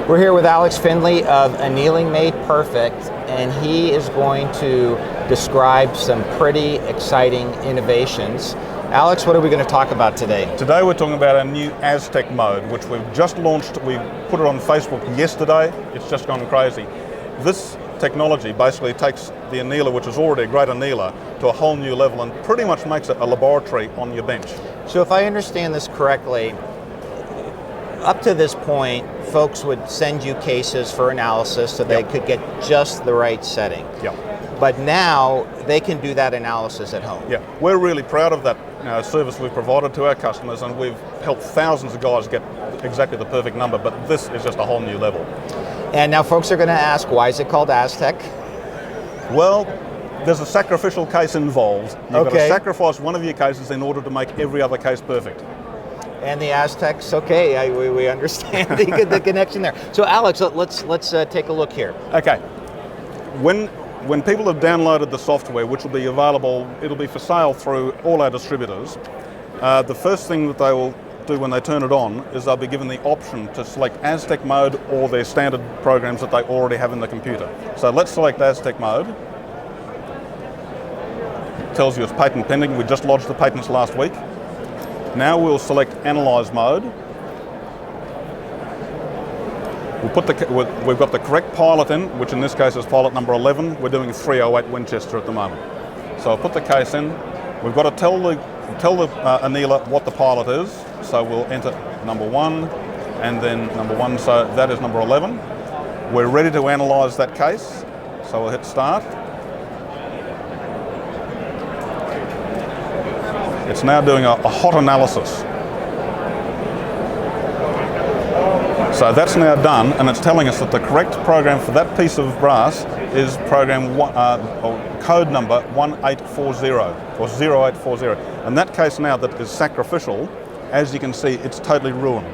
We're here with Alex Findlay of Annealing Made Perfect, and he is going to describe some pretty exciting innovations. Alex, what are we going to talk about today? Today we're talking about our new Aztec mode, which we've just launched. We put it on Facebook yesterday. It's just gone crazy. This technology basically takes the annealer, which is already a great annealer, to a whole new level and pretty much makes it a laboratory on your bench. So if I understand this correctly, up to this point, folks would send you cases for analysis so they could get just the right setting. Yeah. But now they can do that analysis at home. Yeah, we're really proud of that service we've provided to our customers, and we've helped thousands of guys get exactly the perfect number, but this is just a whole new level. And now folks are going to ask, why is it called Aztec? Well, there's a sacrificial case involved. You've got to sacrifice one of your cases in order to make every other case perfect. And the Aztecs, okay, we understand the connection there. So Alex, let's take a look here. Okay, when people have downloaded the software, which will be available, it'll be for sale through all our distributors, the first thing that they will do when they turn it on is they'll be given the option to select Aztec mode or their standard programs that they already have in the computer. So let's select Aztec mode. It tells you it's patent pending. We just lodged the patents last week. Now we'll select Analyze mode. We've got the correct pilot in, which in this case is pilot number 11. We're doing 308 Winchester at the moment. So I'll put the case in. We've got to tell the annealer what the pilot is. So we'll enter number 1 and then number 1. So that is number 11. We're ready to analyze that case. So we'll hit start. It's now doing a hot analysis. So that's now done, and it's telling us that the correct program for that piece of brass is program code number 1840 or 0840. And that case now that is sacrificial, as you can see, it's totally ruined.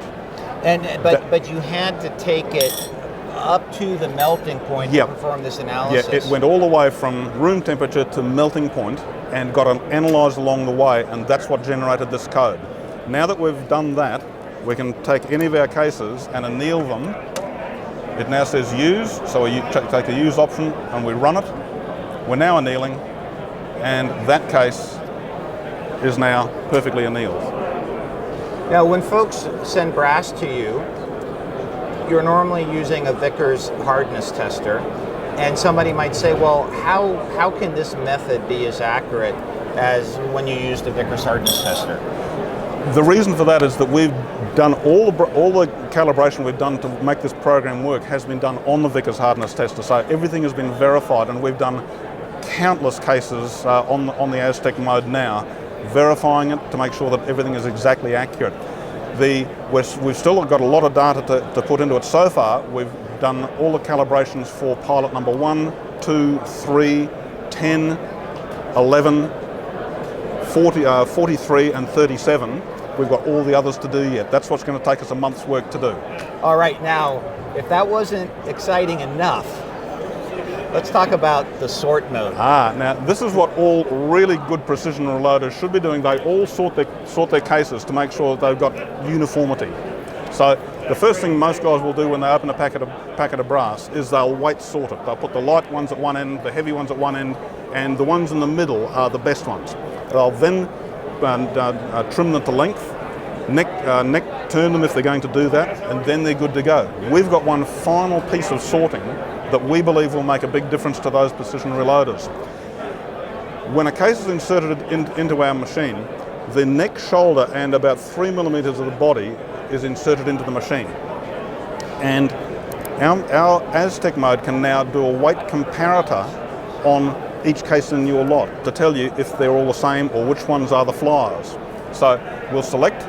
But you had to take it up to the melting point to perform this analysis. Yeah, it went all the way from room temperature to melting point and got analysed along the way, and that's what generated this code. Now that we've done that, we can take any of our cases and anneal them. It now says use, so we take the use option and we run it. We're now annealing, and that case is now perfectly annealed. Now when folks send brass to you, you're normally using a Vickers hardness tester, and somebody might say, well, how can this method be as accurate as when you use the Vickers hardness tester? The reason for that is that we've done all the calibration we've done to make this program work has been done on the Vickers hardness tester. So everything has been verified, and we've done countless cases on the Aztec mode now, verifying it to make sure that everything is exactly accurate. We've still got a lot of data to put into it. So far, we've done all the calibrations for pilot number 1, 2, 3, 10, 11, 43 and 37. We've got all the others to do yet. That's what's going to take us a month's work to do. All right, now, if that wasn't exciting enough, let's talk about the sort mode. Now this is what all really good precision reloaders should be doing. They all sort their cases to make sure that they've got uniformity. So the first thing most guys will do when they open a packet of brass is they'll weight sort it. They'll put the light ones at one end, the heavy ones at one end, and the ones in the middle are the best ones. They'll then trim them to length, neck turn them if they're going to do that, and then they're good to go. We've got one final piece of sorting that we believe will make a big difference to those precision reloaders. When a case is inserted into our machine, the neck, shoulder, and about 3 millimeters of the body is inserted into the machine. And our Aztec mode can now do a weight comparator on each case in your lot to tell you if they're all the same or which ones are the flyers. So we'll select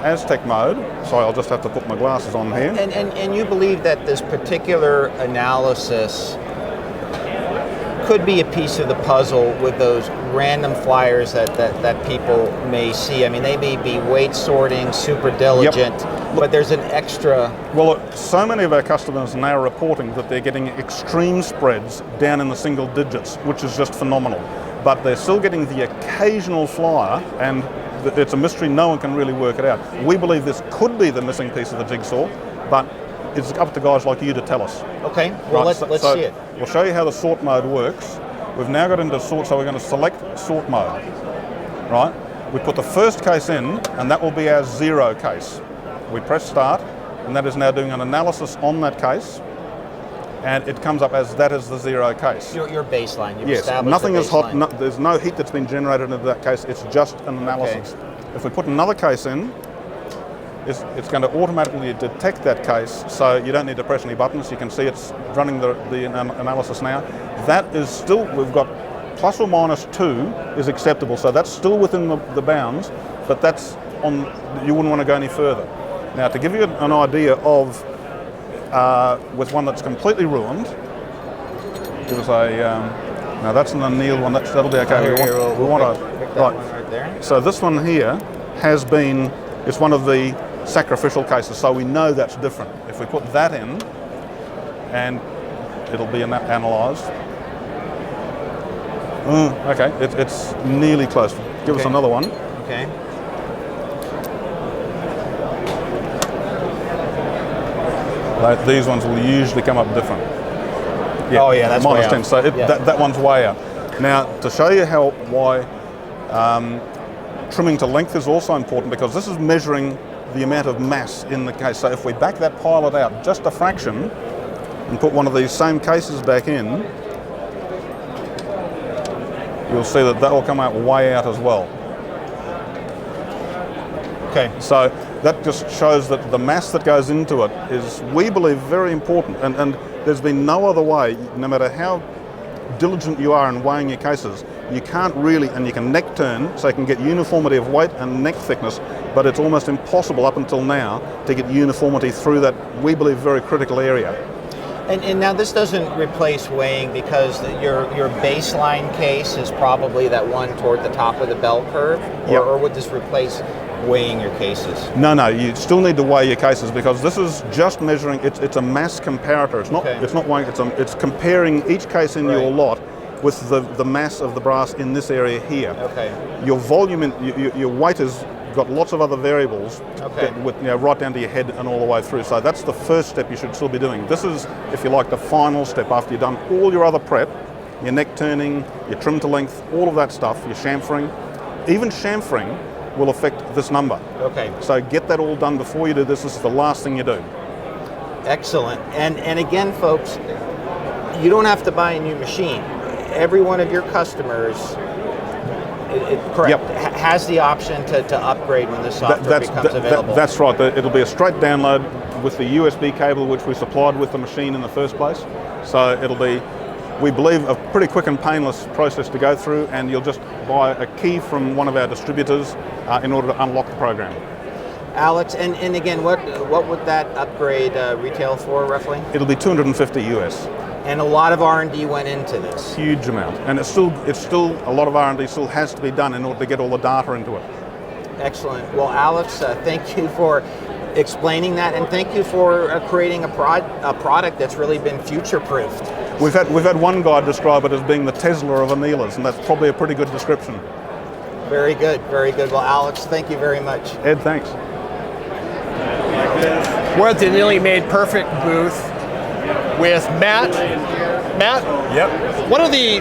Aztec mode. Sorry, I'll just have to put my glasses on here. And you believe that this particular analysis could be a piece of the puzzle with those random flyers that people may see. I mean, they may be weight sorting, super diligent, but there's an extra... Well, so many of our customers are now reporting that they're getting extreme spreads down in the single digits, which is just phenomenal. But they're still getting the occasional flyer, and it's a mystery, no one can really work it out. We believe this could be the missing piece of the jigsaw, but it's up to guys like you to tell us. Okay, well, Right, let's see it. We'll show you how the sort mode works. We've now got into sort, so we're going to select sort mode, right? We put the first case in, and that will be our 0 case. We press start, and that is now doing an analysis on that case, and it comes up as that is the 0 case. Your baseline. You've Yes, established nothing the is hot, baseline. there's no heat that's been generated into that case, it's just an analysis. Okay. If we put another case in, it's going to automatically detect that case, so you don't need to press any buttons. You can see it's running the analysis now. That is still, we've got plus or minus 2 is acceptable, so that's still within the bounds, but that's on, you wouldn't want to go any further. Now, to give you an idea of, with one that's completely ruined, there was a, now that's an annealed one, that'll be okay. We want to, pick that one right there. So this one here has been, it's one of the sacrificial cases, so we know that's different. If we put that in, and it'll be analysed. Okay, it's nearly close. Give us another one. Okay. These ones will usually come up different. Yeah, Oh yeah, that's way minus 10. out. So Yeah. that one's way out. Now, to show you why trimming to length is also important, because this is measuring the amount of mass in the case. So if we back that pilot out just a fraction and put one of these same cases back in, you'll see that will come out way out as well. Okay. So that just shows that the mass that goes into it is, we believe, very important. And there's been no other way, no matter how diligent you are in weighing your cases, you can't really, and you can neck turn, so you can get uniformity of weight and neck thickness, but it's almost impossible up until now to get uniformity through that, we believe, very critical area. And now this doesn't replace weighing, because your baseline case is probably that one toward the top of the bell curve, Yep. or would this replace weighing your cases? No, you still need to weigh your cases, because this is just measuring. It's a mass comparator. It's not. Okay. It's not weighing. It's comparing each case in your Right. lot with the mass of the brass in this area here. Okay. Your volume, your weight has got lots of other variables, Okay. with right down to your head and all the way through. So that's the first step you should still be doing. This is, if you like, the final step after you've done all your other prep, your neck turning, your trim to length, all of that stuff, your chamfering. Even chamfering will affect this number. Okay. So get that all done before you do this. This is the last thing you do. Excellent. And again, folks, you don't have to buy a new machine. Every one of your customers, correct, Yep. has the option to upgrade when the software becomes available. That's right. It'll be a straight download with the USB cable which we supplied with the machine in the first place. So it'll be, we believe, a pretty quick and painless process to go through, and you'll just buy a key from one of our distributors in order to unlock the program. Alex, and again, what would that upgrade retail for roughly? It'll be $250 US. And a lot of R&D went into this. Huge amount, and it's still a lot of R&D still has to be done in order to get all the data into it. Excellent. Well, Alex, thank you for explaining that, and thank you for creating a product that's really been future-proofed. We've had one guy describe it as being the Tesla of annealers, and that's probably a pretty good description. Very good, very good. Well, Alex, thank you very much. Ed, thanks. We're at the Annealing Made Perfect booth with Matt. Matt? Yep. One of the,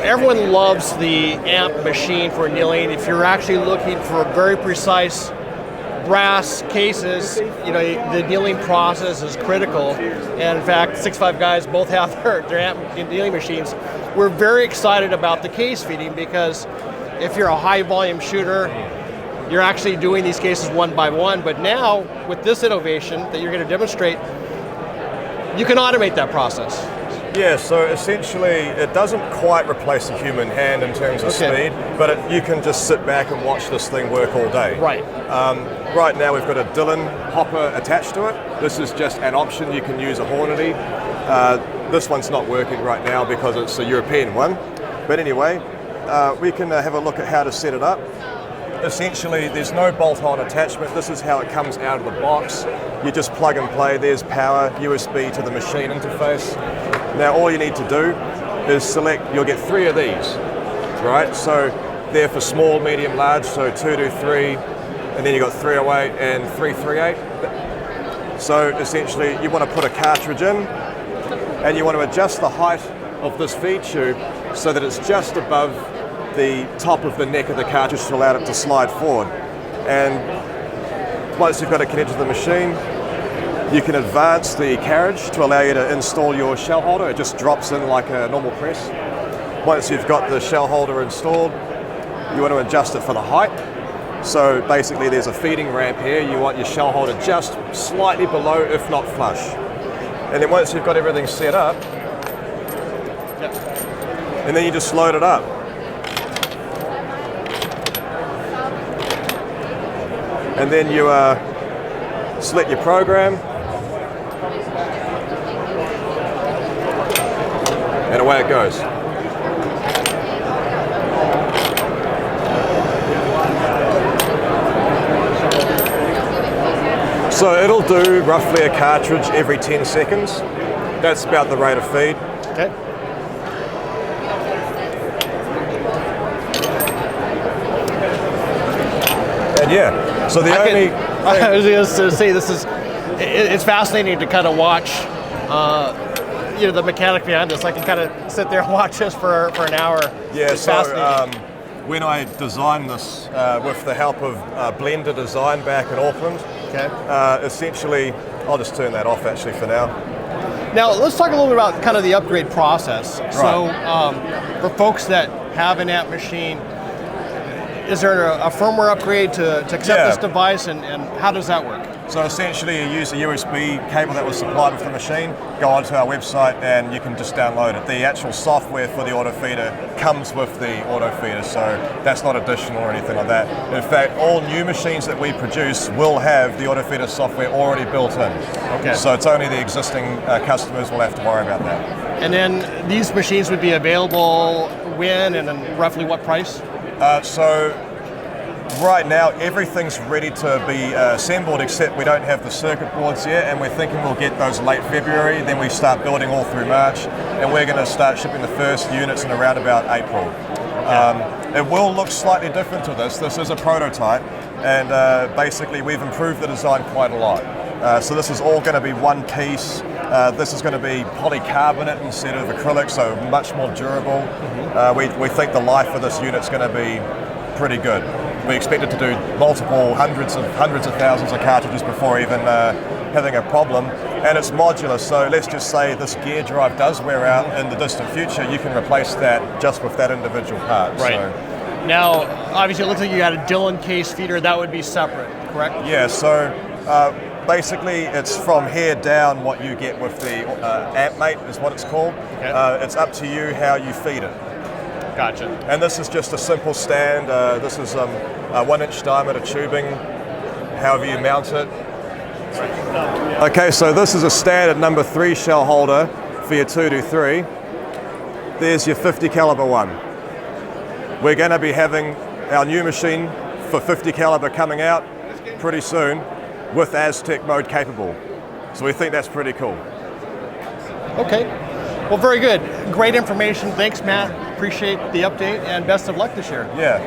everyone loves the amp machine for annealing. If you're actually looking for very precise brass cases, the annealing process is critical. And in fact, 6.5 guys both have their amp annealing machines. We're very excited about the case feeding, because if you're a high volume shooter, you're actually doing these cases one by one. But now, with this innovation that you're going to demonstrate, you can automate that process. Yeah, so essentially it doesn't quite replace the human hand in terms of speed, but you can just sit back and watch this thing work all day. Right. Right now we've got a Dillon hopper attached to it. This is just an option. You can use a Hornady. This one's not working right now because it's a European one. But anyway, we can have a look at how to set it up. Essentially, there's no bolt-on attachment. This is how it comes out of the box. You just plug and play. There's power, USB to the machine interface. Now, all you need to do is select, you'll get 3 of these, right? So they're for small, medium, large, so 223, and then you've got 308 and 338. So essentially you want to put a cartridge in and you want to adjust the height of this feed tube so that it's just above the top of the neck of the cartridge to allow it to slide forward. And once you've got it connected to the machine, you can advance the carriage to allow you to install your shell holder. It just drops in like a normal press. Once you've got the shell holder installed, you want to adjust it for the height. So basically there's a feeding ramp here. You want your shell holder just slightly below, if not flush. And then once you've got everything set up, and then you just load it up. And then you select your program, and away it goes. So it'll do roughly a cartridge every 10 seconds. That's about the rate of feed. Okay. And yeah, so the only thing, I was just to say, it's fascinating to kind of watch, the mechanic behind this. I can kind of sit there and watch this for an hour. yeah, It's so fascinating. when I designed this with the help of Blender Design back in Auckland, Okay. essentially, I'll just turn that off actually for now. Now let's talk a little bit about kind of the upgrade process. So for folks that have an amp machine, is there a firmware upgrade to accept Yeah. this device, and how does that work? So essentially you use a USB cable that was supplied with the machine, go onto our website and you can just download it. The actual software for the auto feeder comes with the auto feeder, so that's not additional or anything like that. In fact, all new machines that we produce will have the auto feeder software already built in. Okay. So it's only the existing customers will have to worry about that. And then these machines would be available when and then roughly what price? So right now everything's ready to be assembled, except we don't have the circuit boards yet, and we're thinking we'll get those late February, then we start building all through March, and we're going to start shipping the first units in around about April. It will look slightly different to this. This is a prototype, and basically we've improved the design quite a lot. So this is all going to be one piece. This is going to be polycarbonate instead of acrylic, so much more durable. We think the life of this unit's going to be pretty good. We expect it to do multiple hundreds of thousands of cartridges before even having a problem, and it's modular, so let's just say this gear drive does wear out in the distant future, you can replace that just with that individual part. Right. So, Now, obviously it looks like you got a Dillon case feeder, that would be separate, correct? yeah, so basically it's from here down what you get with the Amp Mate is what it's called. Okay. It's up to you how you feed it. Gotcha. And this is just a simple stand. This is a 1-inch diameter tubing, however you mount it. Okay, so this is a standard number 3 shell holder for your 223. There's your 50 caliber one. We're going to be having our new machine for 50 caliber coming out pretty soon with Aztec mode capable. So we think that's pretty cool. Okay. Well, very good. Great information. Thanks, Matt. Appreciate the update and best of luck this year. Yeah.